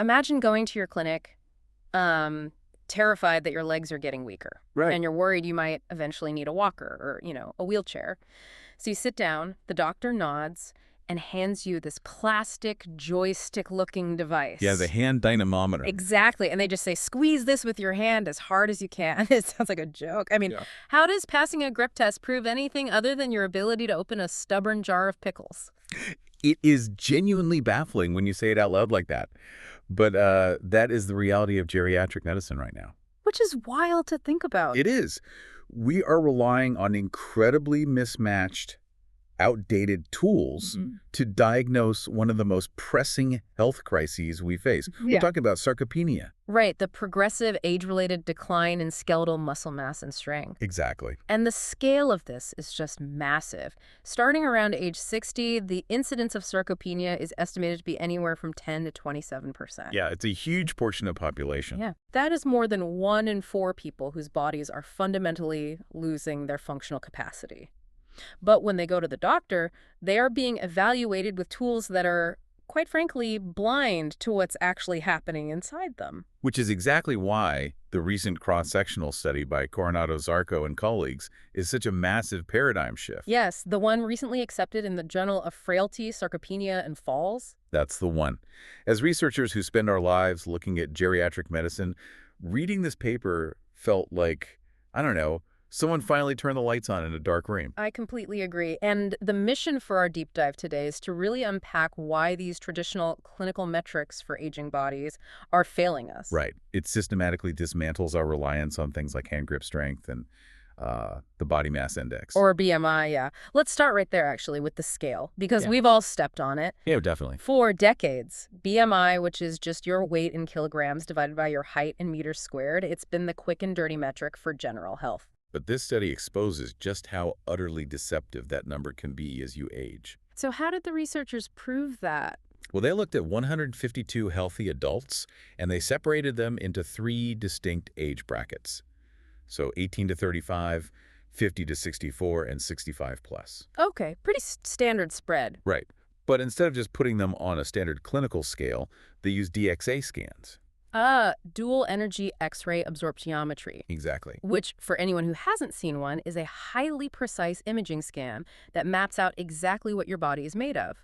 Imagine going to your clinic, terrified that your legs are getting weaker. Right. And you're worried you might eventually need a walker or, a wheelchair. So you sit down, the doctor nods, and hands you this plastic joystick-looking Yeah, the device. hand dynamometer. Exactly. And they just say, squeeze this with your hand as hard as you can. It sounds like a joke. I mean, Yeah. how does passing a grip test prove anything other than your ability to open a stubborn jar of pickles? It is genuinely baffling when you say it out loud like that. But that is the reality of geriatric medicine right now. Which is wild to think about. It is. We are relying on incredibly mismatched, outdated tools to diagnose one of the most pressing health crises we face. Yeah. We're talking about sarcopenia. Right, the progressive age-related decline in skeletal muscle mass and strength. Exactly. And the scale of this is just massive. Starting around age 60, the incidence of sarcopenia is estimated to be anywhere from 10 to 27%. Yeah, it's a huge portion of population. Yeah, that is more than 1 in 4 people whose bodies are fundamentally losing their functional capacity. But when they go to the doctor, they are being evaluated with tools that are, quite frankly, blind to what's actually happening inside them. Which is exactly why the recent cross-sectional study by Coronado Zarco and colleagues is such a massive paradigm shift. Yes, the one recently accepted in the Journal of Frailty, Sarcopenia, and Falls. That's the one. As researchers who spend our lives looking at geriatric medicine, reading this paper felt like, I don't know, someone finally turned the lights on in a dark room. I completely agree. And the mission for our deep dive today is to really unpack why these traditional clinical metrics for aging bodies are failing us. Right. It systematically dismantles our reliance on things like hand grip strength and the body mass index. Or BMI, yeah. Let's start right there, actually, with the scale, because Yeah. we've all stepped on it. Yeah, definitely. For decades, BMI, which is just your weight in kilograms divided by your height in meters squared, it's been the quick and dirty metric for general health. But this study exposes just how utterly deceptive that number can be as you age. So how did the researchers prove that? Well, they looked at 152 healthy adults, and they separated them into 3 distinct age brackets. So 18 to 35, 50 to 64, and 65 plus. Okay, pretty standard spread. Right. But instead of just putting them on a standard clinical scale, they used DXA scans. Dual energy X-ray absorptiometry. Exactly. Which, for anyone who hasn't seen one, is a highly precise imaging scan that maps out exactly what your body is made of.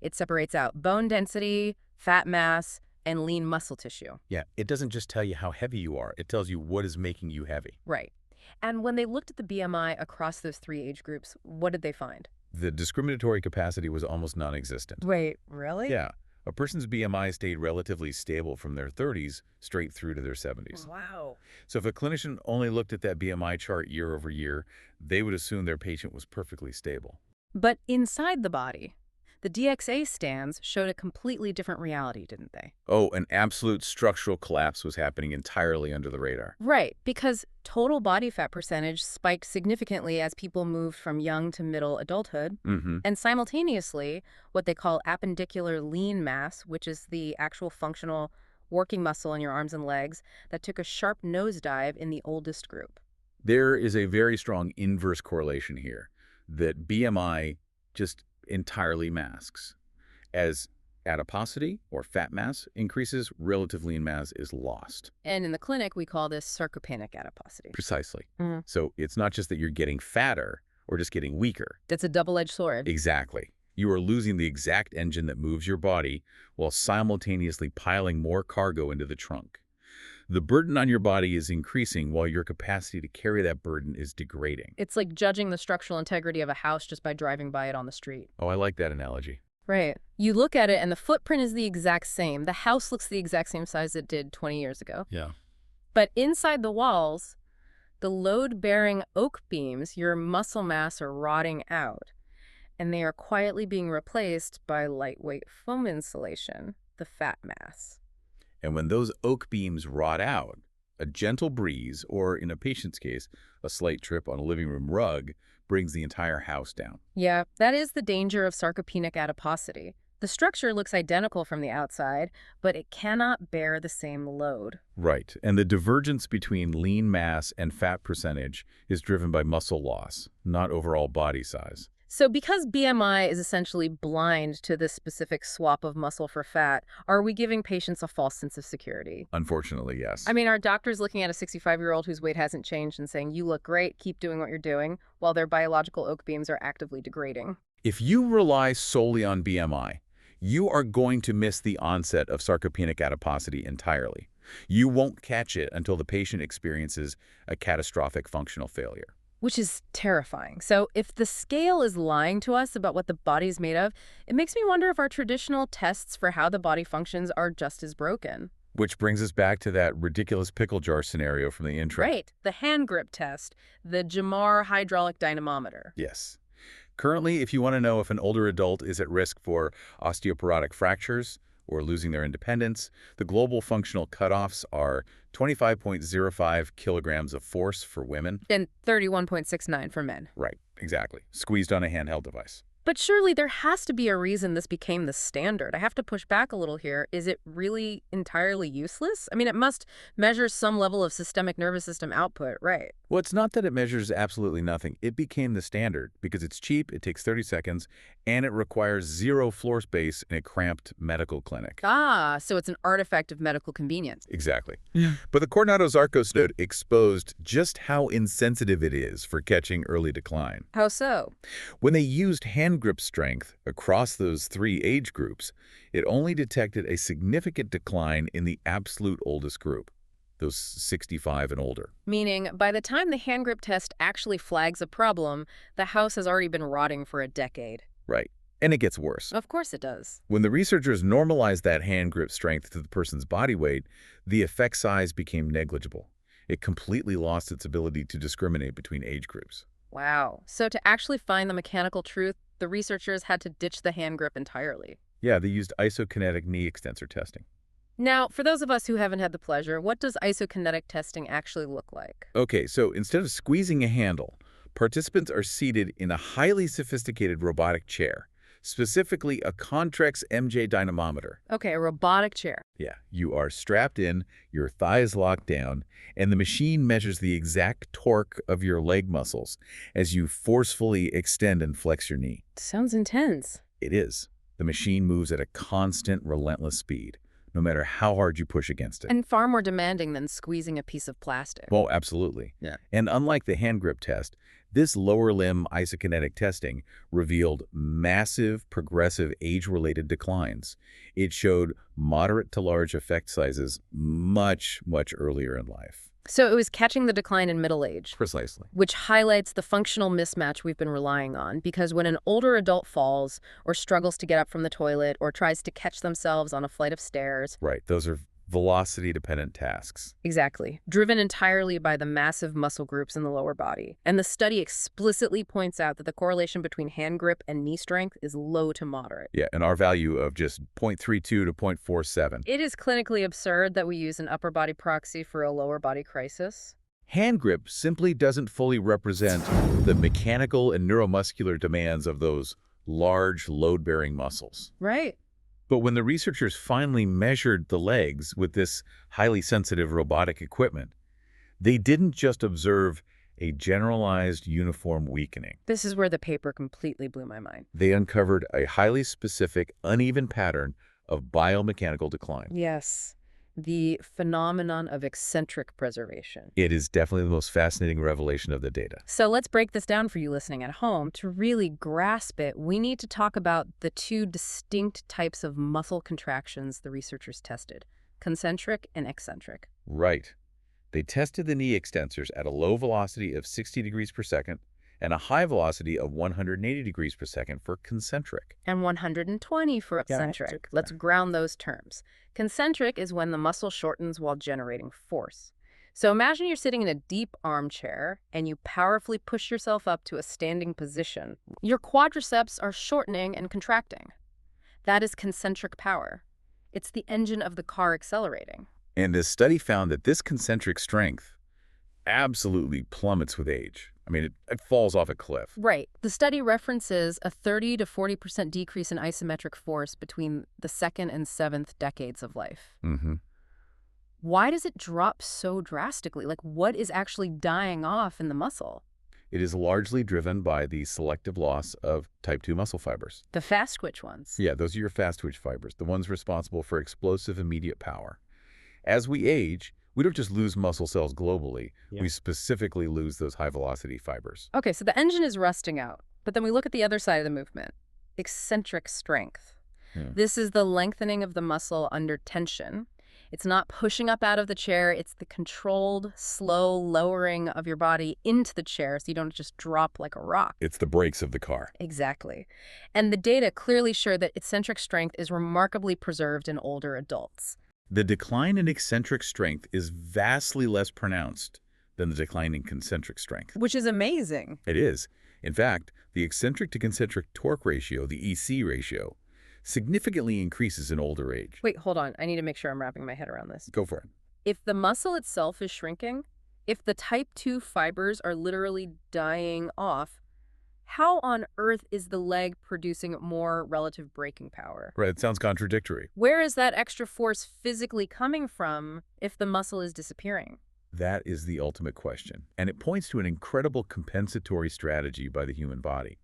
It separates out bone density, fat mass, and lean muscle tissue. Yeah, it doesn't just tell you how heavy you are. It tells you what is making you heavy. Right. And when they looked at the BMI across those 3 age groups, what did they find? The discriminatory capacity was almost non-existent. Wait, really? Yeah. A person's BMI stayed relatively stable from their 30s straight through to their 70s. Wow. So if a clinician only looked at that BMI chart year over year, they would assume their patient was perfectly stable. But inside the body, the DXA scans showed a completely different reality, didn't they? Oh, an absolute structural collapse was happening entirely under the radar. Right, because total body fat percentage spiked significantly as people moved from young to middle adulthood. And simultaneously, what they call appendicular lean mass, which is the actual functional working muscle in your arms and legs, that took a sharp nosedive in the oldest group. There is a very strong inverse correlation here that BMI just entirely masks. As adiposity, or fat mass, increases, relative lean mass is lost. And in the clinic, we call this sarcopenic adiposity. Precisely. Mhm. So it's not just that you're getting fatter or just getting weaker. That's a double-edged sword. Exactly. You are losing the exact engine that moves your body while simultaneously piling more cargo into the trunk. The burden on your body is increasing while your capacity to carry that burden is degrading. It's like judging the structural integrity of a house just by driving by it on the street. Oh, I like that analogy. Right. You look at it and the footprint is the exact same. The house looks the exact same size it did 20 years ago. Yeah. But inside the walls, the load-bearing oak beams, your muscle mass, are rotting out. And they are quietly being replaced by lightweight foam insulation, the fat mass. And when those oak beams rot out, a gentle breeze, or in a patient's case, a slight trip on a living room rug, brings the entire house down. Yeah, that is the danger of sarcopenic adiposity. The structure looks identical from the outside, but it cannot bear the same load. Right. And the divergence between lean mass and fat percentage is driven by muscle loss, not overall body size. So because BMI is essentially blind to this specific swap of muscle for fat, are we giving patients a false sense of security? Unfortunately, yes. I mean, are doctors looking at a 65-year-old whose weight hasn't changed and saying, you look great, keep doing what you're doing, while their biological oak beams are actively degrading? If you rely solely on BMI, you are going to miss the onset of sarcopenic adiposity entirely. You won't catch it until the patient experiences a catastrophic functional failure. Which is terrifying. So if the scale is lying to us about what the body's made of, it makes me wonder if our traditional tests for how the body functions are just as broken. Which brings us back to that ridiculous pickle jar scenario from the intro. Right. The hand grip test, the Jamar hydraulic dynamometer. Yes. Currently, if you want to know if an older adult is at risk for osteoporotic fractures or losing their independence, the global functional cutoffs are 25.05 kilograms of force for women. And 31.69 for men. Right, exactly. Squeezed on a handheld device. But surely there has to be a reason this became the standard. I have to push back a little here. Is it really entirely useless? I mean, it must measure some level of systemic nervous system output, right? Well, it's not that it measures absolutely nothing. It became the standard because it's cheap, it takes 30 seconds, and it requires zero floor space in a cramped medical clinic. Ah, so it's an artifact of medical convenience. Exactly. Yeah. But the Coronado-Zarco study exposed just how insensitive it is for catching early decline. How so? When they used hand grip strength across those three age groups, it only detected a significant decline in the absolute oldest group, those 65 and older. Meaning, by the time the hand grip test actually flags a problem, the house has already been rotting for a decade. Right. And it gets worse. Of course it does. When the researchers normalized that hand grip strength to the person's body weight, the effect size became negligible. It completely lost its ability to discriminate between age groups. Wow. So to actually find the mechanical truth, the researchers had to ditch the hand grip entirely. Yeah, they used isokinetic knee extensor testing. Now, for those of us who haven't had the pleasure, what does isokinetic testing actually look like? Okay, so instead of squeezing a handle, participants are seated in a highly sophisticated robotic chair, specifically a Contrex MJ dynamometer. Okay, a robotic chair. Yeah, you are strapped in, your thighs locked down, and the machine measures the exact torque of your leg muscles as you forcefully extend and flex your knee. Sounds intense. It is. The machine moves at a constant, relentless speed, no matter how hard you push against it. And far more demanding than squeezing a piece of plastic. Well, absolutely. Yeah. And unlike the hand grip test, this lower limb isokinetic testing revealed massive, progressive age-related declines. It showed moderate to large effect sizes much, much earlier in life. So it was catching the decline in middle age. Precisely. Which highlights the functional mismatch we've been relying on, because when an older adult falls or struggles to get up from the toilet or tries to catch themselves on a flight of stairs. Right. Those are velocity-dependent tasks. Exactly. Driven entirely by the massive muscle groups in the lower body. And the study explicitly points out that the correlation between hand grip and knee strength is low to moderate. Yeah, and our value of just 0.32 to 0.47. It is clinically absurd that we use an upper body proxy for a lower body crisis. Hand grip simply doesn't fully represent the mechanical and neuromuscular demands of those large load-bearing muscles. Right. But when the researchers finally measured the legs with this highly sensitive robotic equipment, they didn't just observe a generalized uniform weakening. This is where the paper completely blew my mind. They uncovered a highly specific, uneven pattern of biomechanical decline. Yes. The phenomenon of eccentric preservation. It is definitely the most fascinating revelation of the data. So let's break this down for you listening at home. To really grasp it, we need to talk about the two distinct types of muscle contractions the researchers tested, concentric and eccentric. Right. They tested the knee extensors at a low velocity of 60 degrees per second and a high velocity of 180 degrees per second for concentric. And 120 for eccentric. Let's ground those terms. Concentric is when the muscle shortens while generating force. So imagine you're sitting in a deep armchair and you powerfully push yourself up to a standing position. Your quadriceps are shortening and contracting. That is concentric power. It's the engine of the car accelerating. And this study found that this concentric strength absolutely plummets with age. I mean, it falls off a cliff. Right. The study references a 30 to 40% decrease in isometric force between the second and seventh decades of life. Mm-hmm. Why does it drop so drastically? Like, what is actually dying off in the muscle? It is largely driven by the selective loss of type 2 muscle fibers. The fast twitch ones. Yeah, those are your fast twitch fibers, the ones responsible for explosive immediate power. As we age, we don't just lose muscle cells globally. Yeah. We specifically lose those high-velocity fibers. Okay, so the engine is rusting out. But then we look at the other side of the movement, eccentric strength. This is the lengthening of the muscle under tension. It's not pushing up out of the chair. It's the controlled, slow lowering of your body into the chair so you don't just drop like a rock. It's the brakes of the car. Exactly. And the data clearly show that eccentric strength is remarkably preserved in older adults. The decline in eccentric strength is vastly less pronounced than the decline in concentric strength. Which is amazing. It is. In fact, the eccentric to concentric torque ratio, the EC ratio, significantly increases in older age. Wait, hold on. I need to make sure I'm wrapping my head around this. Go for it. If the muscle itself is shrinking, if the type 2 fibers are literally dying off, how on earth is the leg producing more relative braking power? Right, it sounds contradictory. Where is that extra force physically coming from if the muscle is disappearing? That is the ultimate question, and it points to an incredible compensatory strategy by the human body.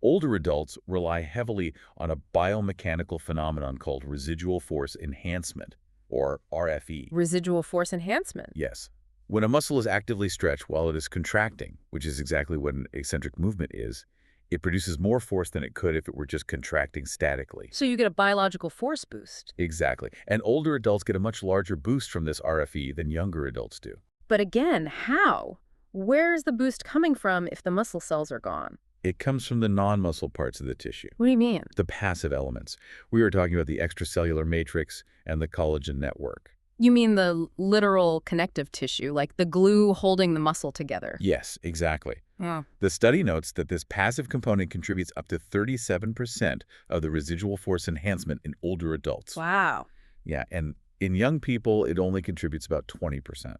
Older adults rely heavily on a biomechanical phenomenon called residual force enhancement, or RFE. Residual force enhancement. Yes. When a muscle is actively stretched while it is contracting, which is exactly what an eccentric movement is, it produces more force than it could if it were just contracting statically. So you get a biological force boost. Exactly. And older adults get a much larger boost from this RFE than younger adults do. But again, how? Where is the boost coming from if the muscle cells are gone? It comes from the non-muscle parts of the tissue, What do you mean? the passive elements. We were talking about the extracellular matrix and the collagen network. You mean the literal connective tissue, like the glue holding the muscle together? Yes, exactly. Yeah. The study notes that this passive component contributes up to 37% of the residual force enhancement in older adults. Wow. Yeah, and in young people, it only contributes about 20%.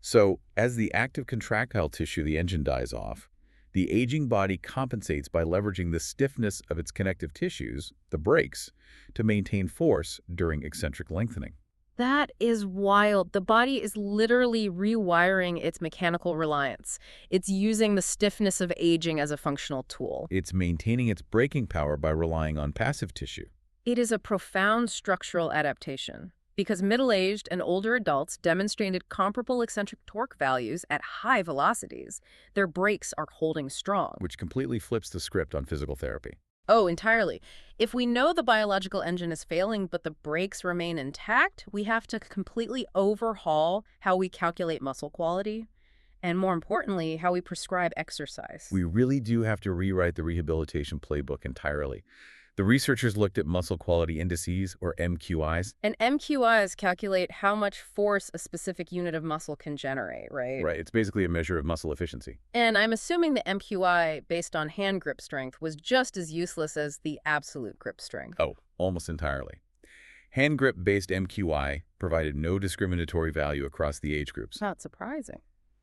So as the active contractile tissue, the engine, dies off, the aging body compensates by leveraging the stiffness of its connective tissues, the brakes, to maintain force during eccentric lengthening. That is wild. The body is literally rewiring its mechanical reliance. It's using the stiffness of aging as a functional tool. It's maintaining its braking power by relying on passive tissue. It is a profound structural adaptation. Because middle-aged and older adults demonstrated comparable eccentric torque values at high velocities, their brakes are holding strong. Which completely flips the script on physical therapy. Oh, entirely. If we know the biological engine is failing but the brakes remain intact, we have to completely overhaul how we calculate muscle quality and, more importantly, how we prescribe exercise. We really do have to rewrite the rehabilitation playbook entirely. The researchers looked at muscle quality indices, or MQIs. And MQIs calculate how much force a specific unit of muscle can generate, right? Right, it's basically a measure of muscle efficiency. And I'm assuming the MQI based on hand grip strength was just as useless as the absolute grip strength. Oh, almost entirely. Hand grip-based MQI provided no discriminatory value across the age groups. Not surprising.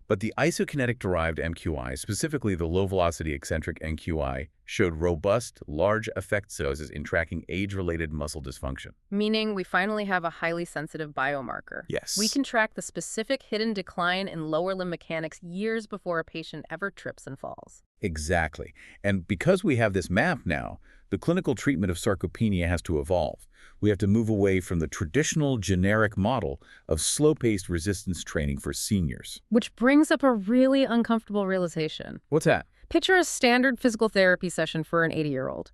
But the isokinetic-derived MQI, specifically the low-velocity eccentric MQI, showed robust, large effect sizes in tracking age-related muscle dysfunction. Meaning we finally have a highly sensitive biomarker. Yes. We can track the specific hidden decline in lower limb mechanics years before a patient ever trips and falls. Exactly. And because we have this map now, the clinical treatment of sarcopenia has to evolve. We have to move away from the traditional generic model of slow-paced resistance training for seniors. Which brings up a really uncomfortable realization. What's that? Picture a standard physical therapy session for an 80-year-old.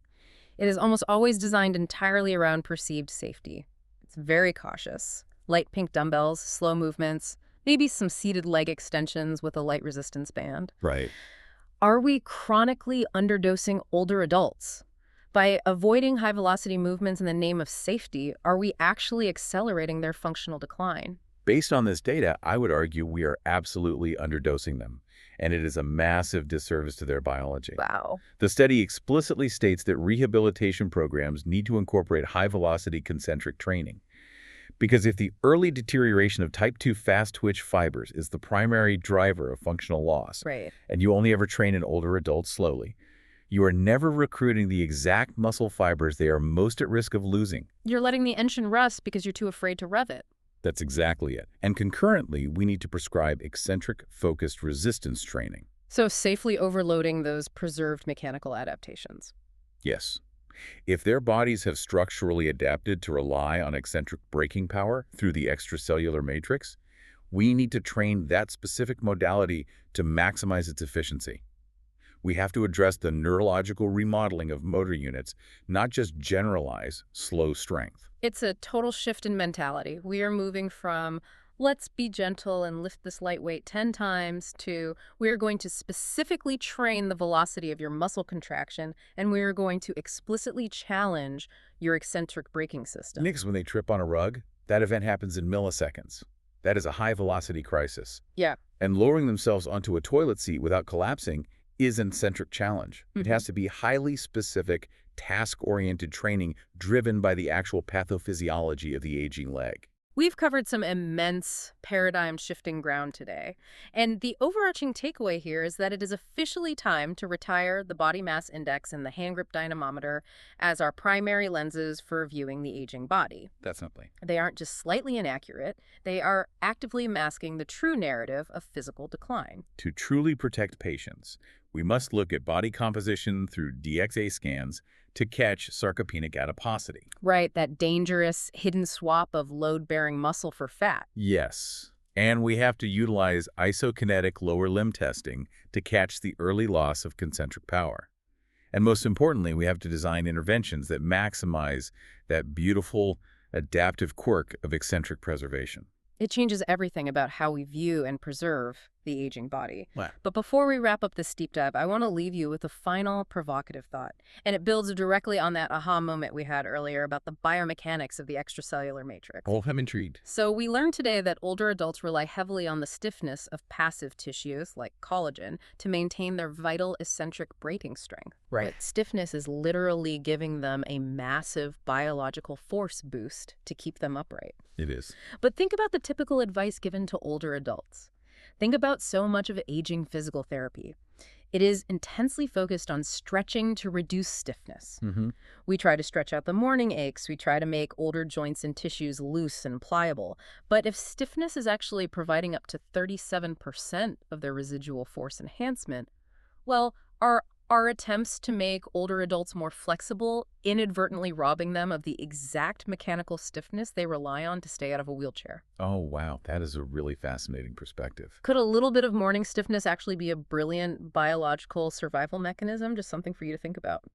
It is almost always designed entirely around perceived safety. It's very cautious. Light pink dumbbells, slow movements, maybe some seated leg extensions with a light resistance band. Right. Are we chronically underdosing older adults? By avoiding high-velocity movements in the name of safety, are we actually accelerating their functional decline? Based on this data, I would argue we are absolutely underdosing them, and it is a massive disservice to their biology. Wow. The study explicitly states that rehabilitation programs need to incorporate high-velocity concentric training. Because if the early deterioration of type 2 fast-twitch fibers is the primary driver of functional loss, Right. and you only ever train in older adults slowly, you are never recruiting the exact muscle fibers they are most at risk of losing. You're letting the engine rust because you're too afraid to rev it. That's exactly it. And concurrently, we need to prescribe eccentric-focused resistance training. So safely overloading those preserved mechanical adaptations. Yes. If their bodies have structurally adapted to rely on eccentric braking power through the extracellular matrix, we need to train that specific modality to maximize its efficiency. We have to address the neurological remodeling of motor units, not just generalize slow strength. It's a total shift in mentality. We are moving from let's be gentle and lift this light weight 10 times to we are going to specifically train the velocity of your muscle contraction and we are going to explicitly challenge your eccentric braking system. When they trip on a rug, that event happens in milliseconds. That is a high-velocity crisis. Yeah. And lowering themselves onto a toilet seat without collapsing is an eccentric challenge. It has to be highly specific, task-oriented training driven by the actual pathophysiology of the aging leg. We've covered some immense paradigm-shifting ground today, and the overarching takeaway here is that it is officially time to retire the body mass index and the hand grip dynamometer as our primary lenses for viewing the aging body. That's simply. They aren't just slightly inaccurate, they are actively masking the true narrative of physical decline. To truly protect patients, we must look at body composition through DXA scans to catch sarcopenic adiposity. Right, that dangerous hidden swap of load-bearing muscle for fat. Yes. And we have to utilize isokinetic lower limb testing to catch the early loss of concentric power. And most importantly, we have to design interventions that maximize that beautiful adaptive quirk of eccentric preservation. It changes everything about how we view and preserve the aging body. Wow. But before we wrap up this deep dive, I want to leave you with a final provocative thought. And it builds directly on that aha moment we had earlier about the biomechanics of the extracellular matrix. Oh, I'm intrigued. So we learned today that older adults rely heavily on the stiffness of passive tissues, like collagen, to maintain their vital eccentric braking strength. Right. But stiffness is literally giving them a massive biological force boost to keep them upright. It is. But think about the typical advice given to older adults. Think about so much of aging physical therapy. It is intensely focused on stretching to reduce stiffness. We try to stretch out the morning aches. We try to make older joints and tissues loose and pliable. But if stiffness is actually providing up to 37% of their residual force enhancement, well, are our attempts to make older adults more flexible inadvertently robbing them of the exact mechanical stiffness they rely on to stay out of a wheelchair? Oh, wow. That is a really fascinating perspective. Could a little bit of morning stiffness actually be a brilliant biological survival mechanism? Just something for you to think about.